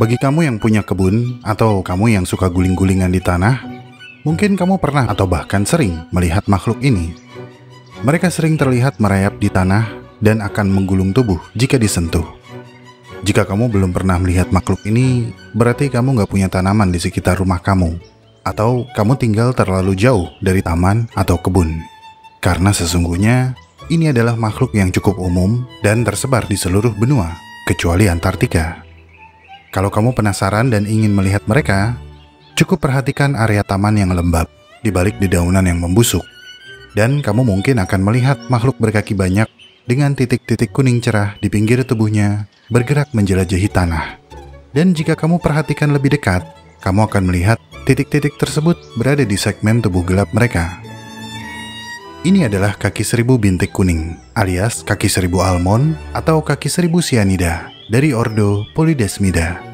Bagi kamu yang punya kebun atau kamu yang suka guling-gulingan di tanah, mungkin kamu pernah atau bahkan sering melihat makhluk ini. Mereka sering terlihat merayap di tanah dan akan menggulung tubuh jika disentuh. Jika kamu belum pernah melihat makhluk ini, berarti kamu nggak punya tanaman di sekitar rumah kamu, atau kamu tinggal terlalu jauh dari taman atau kebun. Karena sesungguhnya, ini adalah makhluk yang cukup umum dan tersebar di seluruh benua, kecuali Antartika. Kalau kamu penasaran dan ingin melihat mereka, cukup perhatikan area taman yang lembab, di balik dedaunan yang membusuk. Dan kamu mungkin akan melihat makhluk berkaki banyak dengan titik-titik kuning cerah di pinggir tubuhnya bergerak menjelajahi tanah. Dan jika kamu perhatikan lebih dekat, kamu akan melihat titik-titik tersebut berada di segmen tubuh gelap mereka. Ini adalah kaki seribu bintik kuning, alias kaki seribu almond atau kaki seribu cyanida dari ordo Polydesmida.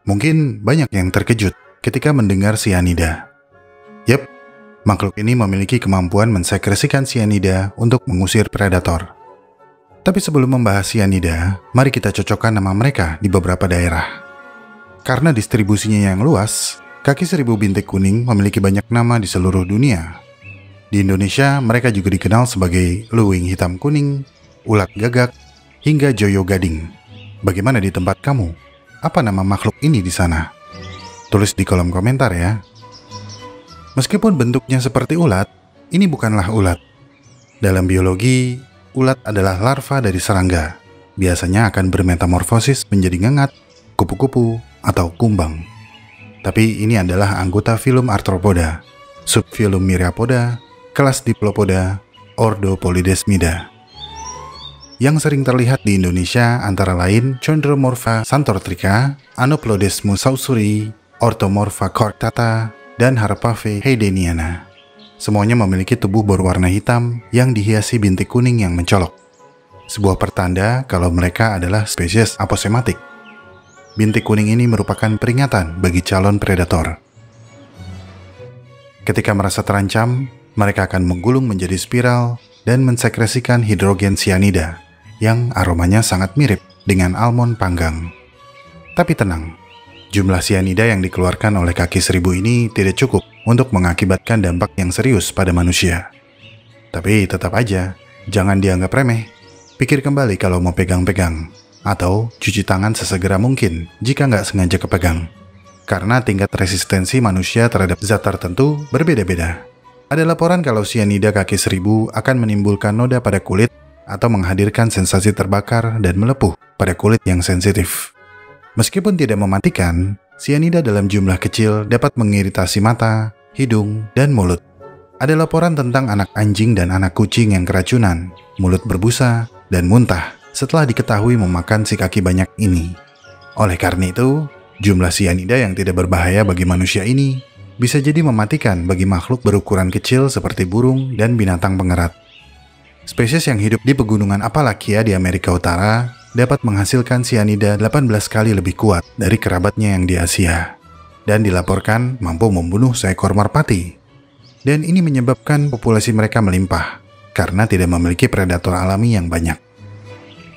Mungkin banyak yang terkejut ketika mendengar cyanida. Yap, makhluk ini memiliki kemampuan mensekresikan cyanida untuk mengusir predator. Tapi sebelum membahas cyanida, mari kita cocokkan nama mereka di beberapa daerah. Karena distribusinya yang luas, kaki seribu bintik kuning memiliki banyak nama di seluruh dunia. Di Indonesia, mereka juga dikenal sebagai luwing hitam kuning, ulat gagak, hingga joyo gading. Bagaimana di tempat kamu? Apa nama makhluk ini di sana? Tulis di kolom komentar ya. Meskipun bentuknya seperti ulat, ini bukanlah ulat. Dalam biologi, ulat adalah larva dari serangga. Biasanya akan bermetamorfosis menjadi ngengat, kupu-kupu, atau kumbang. Tapi ini adalah anggota filum Arthropoda, subfilum Myriapoda, kelas Diplopoda, ordo Polydesmida. Yang sering terlihat di Indonesia antara lain Chondromorpha santortrica, Anoplodesmus saussuri, Orthomorpha cortata, dan Harpave haydeniana. Semuanya memiliki tubuh berwarna hitam yang dihiasi bintik kuning yang mencolok. Sebuah pertanda kalau mereka adalah spesies aposematik. Bintik kuning ini merupakan peringatan bagi calon predator. Ketika merasa terancam, mereka akan menggulung menjadi spiral dan mensekresikan hidrogen cyanida yang aromanya sangat mirip dengan almond panggang. Tapi tenang, jumlah cyanida yang dikeluarkan oleh kaki seribu ini tidak cukup untuk mengakibatkan dampak yang serius pada manusia. Tapi tetap aja, jangan dianggap remeh. Pikir kembali kalau mau pegang-pegang, atau cuci tangan sesegera mungkin jika nggak sengaja kepegang. Karena tingkat resistensi manusia terhadap zat tertentu berbeda-beda. Ada laporan kalau cyanida kaki seribu akan menimbulkan noda pada kulit atau menghadirkan sensasi terbakar dan melepuh pada kulit yang sensitif. Meskipun tidak mematikan, cyanida dalam jumlah kecil dapat mengiritasi mata, hidung, dan mulut. Ada laporan tentang anak anjing dan anak kucing yang keracunan, mulut berbusa, dan muntah setelah diketahui memakan si kaki banyak ini. Oleh karena itu, jumlah cyanida yang tidak berbahaya bagi manusia ini bisa jadi mematikan bagi makhluk berukuran kecil seperti burung dan binatang pengerat. Spesies yang hidup di pegunungan Appalachia di Amerika Utara dapat menghasilkan cyanida 18 kali lebih kuat dari kerabatnya yang di Asia, dan dilaporkan mampu membunuh seekor merpati. Dan ini menyebabkan populasi mereka melimpah, karena tidak memiliki predator alami yang banyak.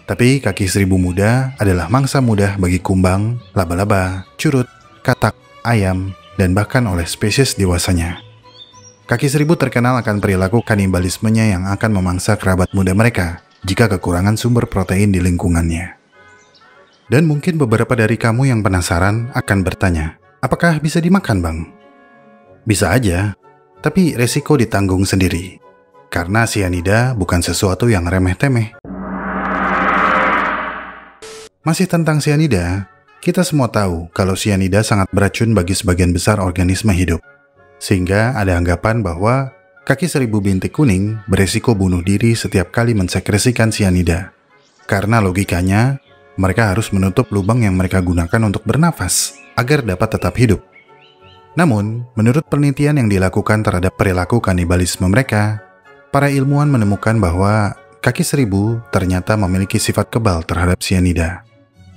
Tapi kaki seribu muda adalah mangsa mudah bagi kumbang, laba-laba, curut, katak, ayam, dan bahkan oleh spesies dewasanya. Kaki seribu terkenal akan perilaku kanibalismenya yang akan memangsa kerabat muda mereka jika kekurangan sumber protein di lingkungannya. Dan mungkin beberapa dari kamu yang penasaran akan bertanya, apakah bisa dimakan, Bang? Bisa aja, tapi resiko ditanggung sendiri. Karena cyanida bukan sesuatu yang remeh-temeh. Masih tentang cyanida, kita semua tahu kalau cyanida sangat beracun bagi sebagian besar organisme hidup. Sehingga ada anggapan bahwa kaki seribu bintik kuning beresiko bunuh diri setiap kali mensekresikan cyanida. Karena logikanya, mereka harus menutup lubang yang mereka gunakan untuk bernafas agar dapat tetap hidup. Namun, menurut penelitian yang dilakukan terhadap perilaku kanibalisme mereka, para ilmuwan menemukan bahwa kaki seribu ternyata memiliki sifat kebal terhadap sianida.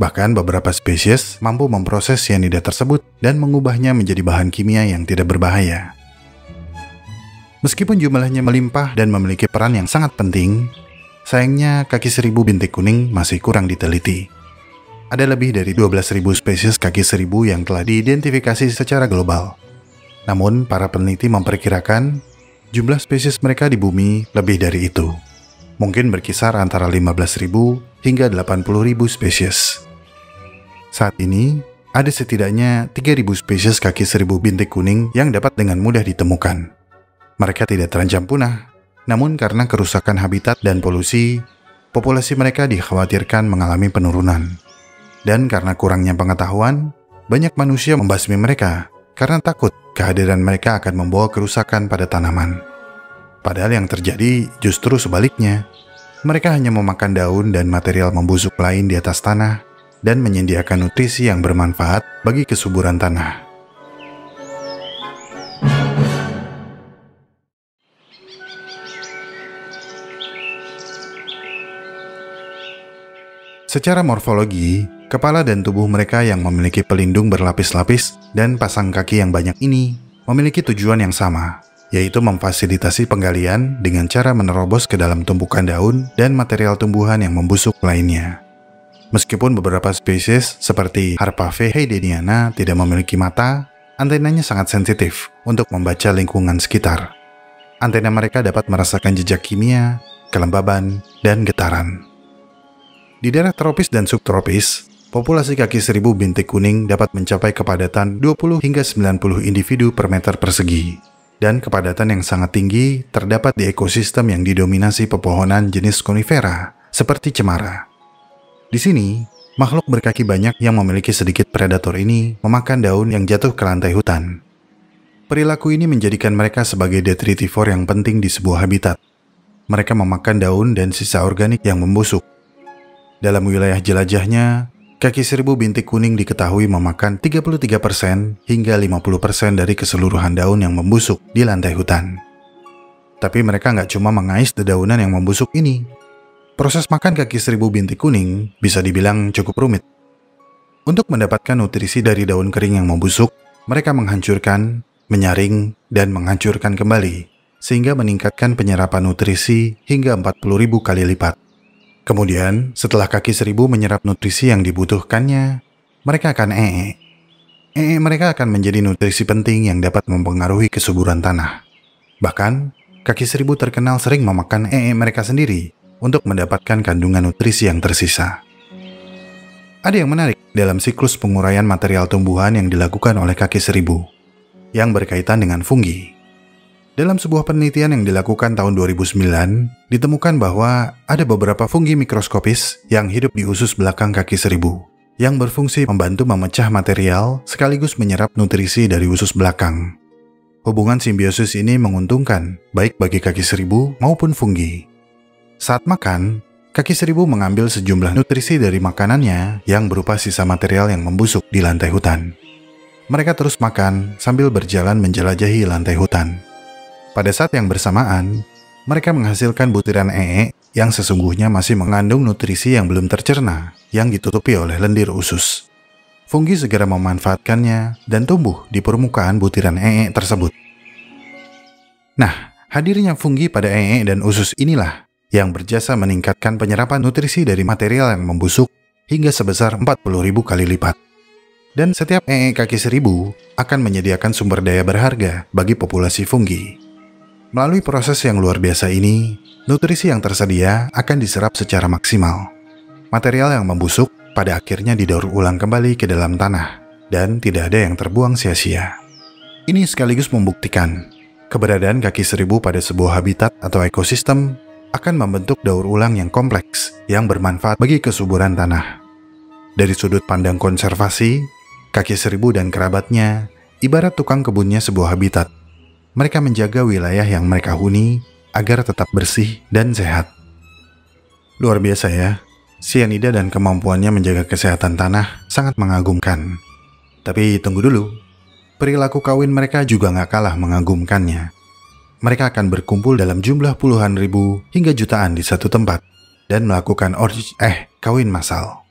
Bahkan beberapa spesies mampu memproses sianida tersebut dan mengubahnya menjadi bahan kimia yang tidak berbahaya. Meskipun jumlahnya melimpah dan memiliki peran yang sangat penting, sayangnya kaki seribu bintik kuning masih kurang diteliti. Ada lebih dari 12.000 spesies kaki seribu yang telah diidentifikasi secara global. Namun, para peneliti memperkirakan jumlah spesies mereka di bumi lebih dari itu. Mungkin berkisar antara 15.000 hingga 80.000 spesies. Saat ini, ada setidaknya 3.000 spesies kaki seribu bintik kuning yang dapat dengan mudah ditemukan. Mereka tidak terancam punah, namun karena kerusakan habitat dan polusi, populasi mereka dikhawatirkan mengalami penurunan. Dan karena kurangnya pengetahuan, banyak manusia membasmi mereka karena takut kehadiran mereka akan membawa kerusakan pada tanaman. Padahal yang terjadi justru sebaliknya. Mereka hanya memakan daun dan material membusuk lain di atas tanah dan menyediakan nutrisi yang bermanfaat bagi kesuburan tanah. Secara morfologi, kepala dan tubuh mereka yang memiliki pelindung berlapis-lapis dan pasang kaki yang banyak ini memiliki tujuan yang sama, yaitu memfasilitasi penggalian dengan cara menerobos ke dalam tumpukan daun dan material tumbuhan yang membusuk lainnya. Meskipun beberapa spesies seperti Harpave haydeniana tidak memiliki mata, antenanya sangat sensitif untuk membaca lingkungan sekitar. Antena mereka dapat merasakan jejak kimia, kelembaban, dan getaran. Di daerah tropis dan subtropis, populasi kaki seribu bintik kuning dapat mencapai kepadatan 20 hingga 90 individu per meter persegi. Dan kepadatan yang sangat tinggi terdapat di ekosistem yang didominasi pepohonan jenis konifera, seperti cemara. Di sini, makhluk berkaki banyak yang memiliki sedikit predator ini memakan daun yang jatuh ke lantai hutan. Perilaku ini menjadikan mereka sebagai detritivor yang penting di sebuah habitat. Mereka memakan daun dan sisa organik yang membusuk. Dalam wilayah jelajahnya, kaki seribu bintik kuning diketahui memakan 33% hingga 50% dari keseluruhan daun yang membusuk di lantai hutan. Tapi mereka nggak cuma mengais dedaunan yang membusuk ini. Proses makan kaki seribu bintik kuning bisa dibilang cukup rumit. Untuk mendapatkan nutrisi dari daun kering yang membusuk, mereka menghancurkan, menyaring, dan menghancurkan kembali, sehingga meningkatkan penyerapan nutrisi hingga 40.000 kali lipat. Kemudian, setelah kaki seribu menyerap nutrisi yang dibutuhkannya, mereka akan ee. Ee mereka akan menjadi nutrisi penting yang dapat mempengaruhi kesuburan tanah. Bahkan, kaki seribu terkenal sering memakan ee mereka sendiri untuk mendapatkan kandungan nutrisi yang tersisa. Ada yang menarik dalam siklus penguraian material tumbuhan yang dilakukan oleh kaki seribu, yang berkaitan dengan fungi. Dalam sebuah penelitian yang dilakukan tahun 2009, ditemukan bahwa ada beberapa fungi mikroskopis yang hidup di usus belakang kaki seribu, yang berfungsi membantu memecah material sekaligus menyerap nutrisi dari usus belakang. Hubungan simbiosis ini menguntungkan baik bagi kaki seribu maupun fungi. Saat makan, kaki seribu mengambil sejumlah nutrisi dari makanannya yang berupa sisa material yang membusuk di lantai hutan. Mereka terus makan sambil berjalan menjelajahi lantai hutan. Pada saat yang bersamaan, mereka menghasilkan butiran ee yang sesungguhnya masih mengandung nutrisi yang belum tercerna, yang ditutupi oleh lendir usus. Fungi segera memanfaatkannya dan tumbuh di permukaan butiran ee tersebut. Nah, hadirnya fungi pada ee dan usus inilah yang berjasa meningkatkan penyerapan nutrisi dari material yang membusuk hingga sebesar 40.000 kali lipat. Dan setiap ee kaki seribu akan menyediakan sumber daya berharga bagi populasi fungi. Melalui proses yang luar biasa ini, nutrisi yang tersedia akan diserap secara maksimal. Material yang membusuk pada akhirnya didaur ulang kembali ke dalam tanah, dan tidak ada yang terbuang sia-sia. Ini sekaligus membuktikan keberadaan kaki seribu pada sebuah habitat atau ekosistem akan membentuk daur ulang yang kompleks yang bermanfaat bagi kesuburan tanah. Dari sudut pandang konservasi, kaki seribu dan kerabatnya ibarat tukang kebunnya sebuah habitat. Mereka menjaga wilayah yang mereka huni agar tetap bersih dan sehat. Luar biasa ya, sianida dan kemampuannya menjaga kesehatan tanah sangat mengagumkan. Tapi tunggu dulu, perilaku kawin mereka juga nggak kalah mengagumkannya. mereka akan berkumpul dalam jumlah puluhan ribu hingga jutaan di satu tempat dan melakukan kawin massal.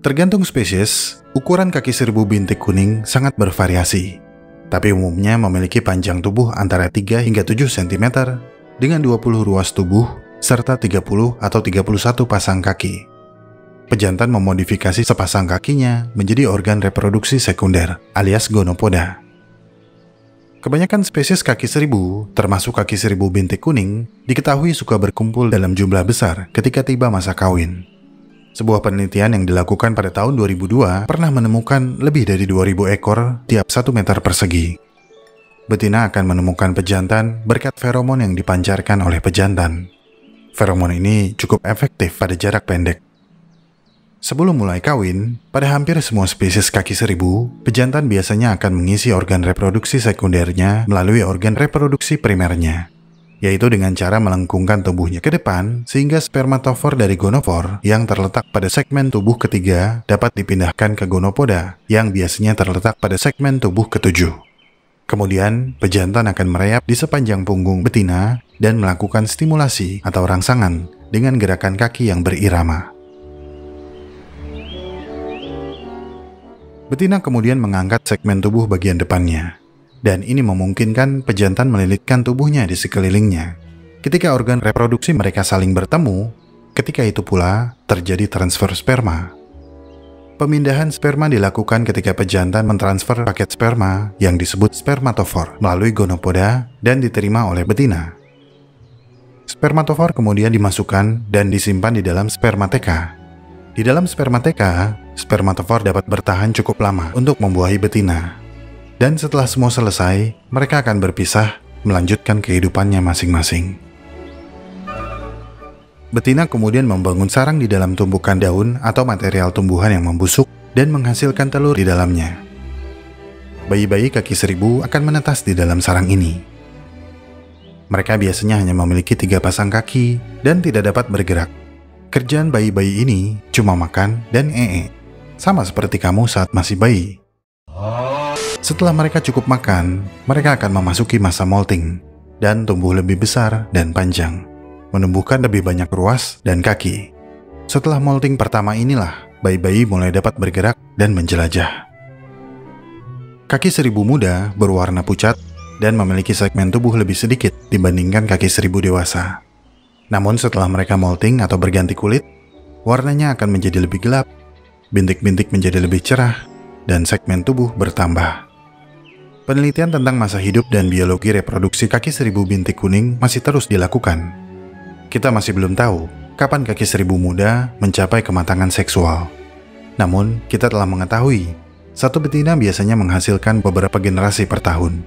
Tergantung spesies, ukuran kaki seribu bintik kuning sangat bervariasi, tapi umumnya memiliki panjang tubuh antara 3 hingga 7 cm dengan 20 ruas tubuh serta 30 atau 31 pasang kaki. Pejantan memodifikasi sepasang kakinya menjadi organ reproduksi sekunder alias gonopoda. Kebanyakan spesies kaki seribu, termasuk kaki seribu bintik kuning, diketahui suka berkumpul dalam jumlah besar ketika tiba masa kawin. Sebuah penelitian yang dilakukan pada tahun 2002 pernah menemukan lebih dari 2000 ekor tiap 1 meter persegi. Betina akan menemukan pejantan berkat feromon yang dipancarkan oleh pejantan. Feromon ini cukup efektif pada jarak pendek. Sebelum mulai kawin, pada hampir semua spesies kaki seribu, pejantan biasanya akan mengisi organ reproduksi sekundernya melalui organ reproduksi primernya, yaitu dengan cara melengkungkan tubuhnya ke depan sehingga spermatofor dari gonofor yang terletak pada segmen tubuh ketiga dapat dipindahkan ke gonopoda yang biasanya terletak pada segmen tubuh ketujuh. Kemudian, pejantan akan merayap di sepanjang punggung betina dan melakukan stimulasi atau rangsangan dengan gerakan kaki yang berirama. Betina kemudian mengangkat segmen tubuh bagian depannya, dan ini memungkinkan pejantan melilitkan tubuhnya di sekelilingnya. Ketika organ reproduksi mereka saling bertemu, ketika itu pula terjadi transfer sperma. Pemindahan sperma dilakukan ketika pejantan mentransfer paket sperma yang disebut spermatofor melalui gonopoda dan diterima oleh betina. Spermatofor kemudian dimasukkan dan disimpan di dalam spermateka. Di dalam spermateka, spermatofor dapat bertahan cukup lama untuk membuahi betina. Dan setelah semua selesai, mereka akan berpisah, melanjutkan kehidupannya masing-masing. Betina kemudian membangun sarang di dalam tumpukan daun atau material tumbuhan yang membusuk dan menghasilkan telur di dalamnya. Bayi-bayi kaki seribu akan menetas di dalam sarang ini. Mereka biasanya hanya memiliki 3 pasang kaki dan tidak dapat bergerak. Kerjaan bayi-bayi ini cuma makan dan sama seperti kamu saat masih bayi. Setelah mereka cukup makan, mereka akan memasuki masa molting dan tumbuh lebih besar dan panjang, menumbuhkan lebih banyak ruas dan kaki. Setelah molting pertama inilah, bayi-bayi mulai dapat bergerak dan menjelajah. Kaki seribu muda berwarna pucat dan memiliki segmen tubuh lebih sedikit dibandingkan kaki seribu dewasa. Namun setelah mereka molting atau berganti kulit, warnanya akan menjadi lebih gelap, bintik-bintik menjadi lebih cerah, dan segmen tubuh bertambah. Penelitian tentang masa hidup dan biologi reproduksi kaki seribu bintik kuning masih terus dilakukan. Kita masih belum tahu kapan kaki seribu muda mencapai kematangan seksual. Namun, kita telah mengetahui, satu betina biasanya menghasilkan beberapa generasi per tahun,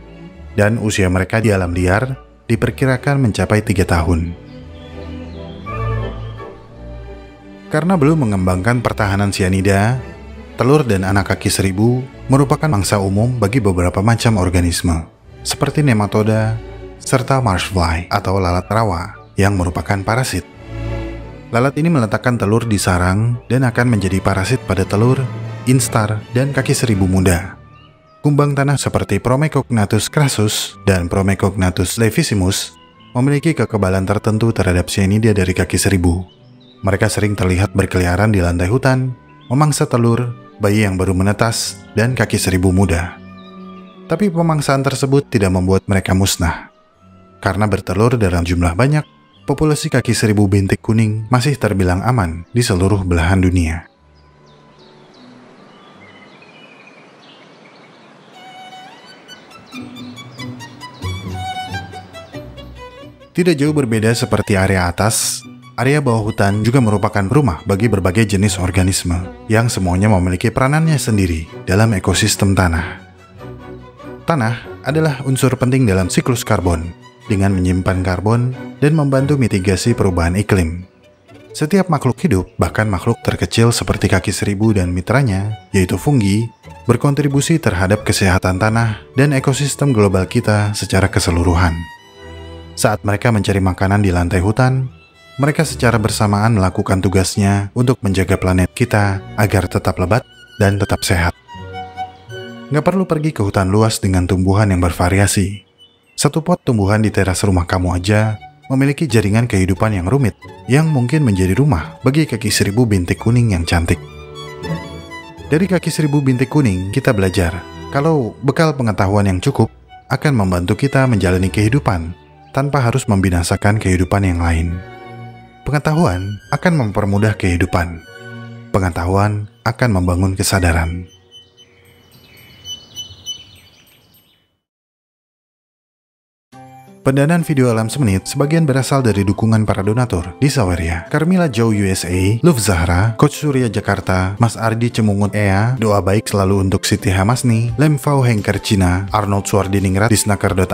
dan usia mereka di alam liar diperkirakan mencapai 3 tahun. Karena belum mengembangkan pertahanan sianida, telur dan anak kaki seribu merupakan mangsa umum bagi beberapa macam organisme, seperti nematoda, serta marshfly atau lalat rawa yang merupakan parasit. Lalat ini meletakkan telur di sarang dan akan menjadi parasit pada telur, instar, dan kaki seribu muda. Kumbang tanah seperti Promecognathus crassus dan Promecognathus levissimus memiliki kekebalan tertentu terhadap sianida dari kaki seribu. Mereka sering terlihat berkeliaran di lantai hutan, memangsa telur, bayi yang baru menetas, dan kaki seribu muda. Tapi pemangsaan tersebut tidak membuat mereka musnah. Karena bertelur dalam jumlah banyak, populasi kaki seribu bintik kuning masih terbilang aman di seluruh belahan dunia. Tidak jauh berbeda seperti area atas, area bawah hutan juga merupakan rumah bagi berbagai jenis organisme yang semuanya memiliki peranannya sendiri dalam ekosistem tanah. Tanah adalah unsur penting dalam siklus karbon dengan menyimpan karbon dan membantu mitigasi perubahan iklim. Setiap makhluk hidup, bahkan makhluk terkecil seperti kaki seribu dan mitranya, yaitu fungi, berkontribusi terhadap kesehatan tanah dan ekosistem global kita secara keseluruhan. Saat mereka mencari makanan di lantai hutan, mereka secara bersamaan melakukan tugasnya untuk menjaga planet kita agar tetap lebat dan tetap sehat. Nggak perlu pergi ke hutan luas dengan tumbuhan yang bervariasi. Satu pot tumbuhan di teras rumah kamu aja memiliki jaringan kehidupan yang rumit, yang mungkin menjadi rumah bagi kaki 1000 bintik kuning yang cantik. Dari kaki 1000 bintik kuning, kita belajar kalau bekal pengetahuan yang cukup akan membantu kita menjalani kehidupan tanpa harus membinasakan kehidupan yang lain. Pengetahuan akan mempermudah kehidupan. Pengetahuan akan membangun kesadaran. Pendanaan video Alam Semenit sebagian berasal dari dukungan para donatur di Saweria, Carmila Joe USA, Luf Zahra, Coach Surya Jakarta, Mas Ardi Cemungut Ea, doa baik selalu untuk Siti Hamasni, Lemfau Hengker Cina, Arnold Suardiningrat, Disnaker.id_,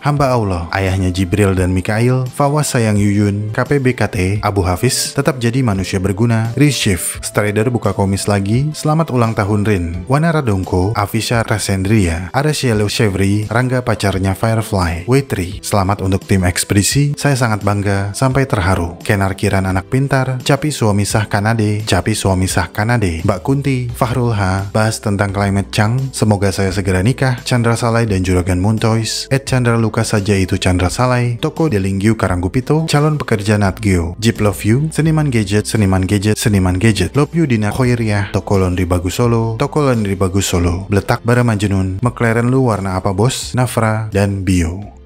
Hamba Allah, ayahnya Jibril dan Mikail, Fawas Sayang Yuyun, KPBKT, Abu Hafiz, Tetap Jadi Manusia Berguna, Reshift, Strider buka komis lagi, Selamat Ulang Tahun Rin, Wana Radongko, Afisha Rasendria, Arasielo Chevry, Rangga pacarnya Firefly, selamat untuk tim ekspedisi, saya sangat bangga sampai terharu. Kenar Kiran anak pintar, Capi suami sah Kanade, Capi suami sah Kanade, Mbak Kunti, Fahrul H, bahas tentang climate change, semoga saya segera nikah, Chandra Salai dan Juragan Muntois, Chandra Luka saja itu Chandra Salai, Toko Delinggiu Karanggupito, calon pekerja Natgeo, Jeep Love You, Seniman Gadget, Seniman Gadget, Seniman Gadget, Love You Dina Khoiriah, Toko Laundry Bagus Solo, Toko Laundry Bagus Solo, Bletak Bara Majnun, McLaren lu warna apa bos, Nafra, dan Bio.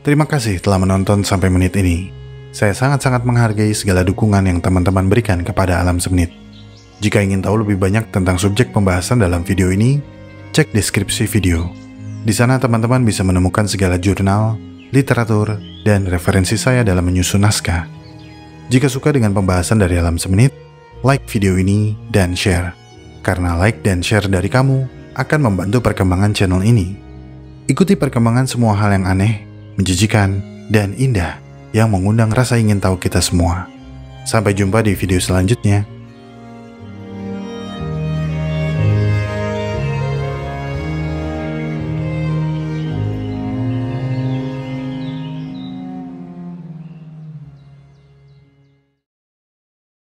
Terima kasih telah menonton sampai menit ini. Saya sangat-sangat menghargai segala dukungan yang teman-teman berikan kepada Alam Semenit. Jika ingin tahu lebih banyak tentang subjek pembahasan dalam video ini, cek deskripsi video. Di sana teman-teman bisa menemukan segala jurnal, literatur, dan referensi saya dalam menyusun naskah. Jika suka dengan pembahasan dari Alam Semenit, like video ini dan share. Karena like dan share dari kamu akan membantu perkembangan channel ini. Ikuti perkembangan semua hal yang aneh, menjijikan, dan indah yang mengundang rasa ingin tahu kita semua. Sampai jumpa di video selanjutnya.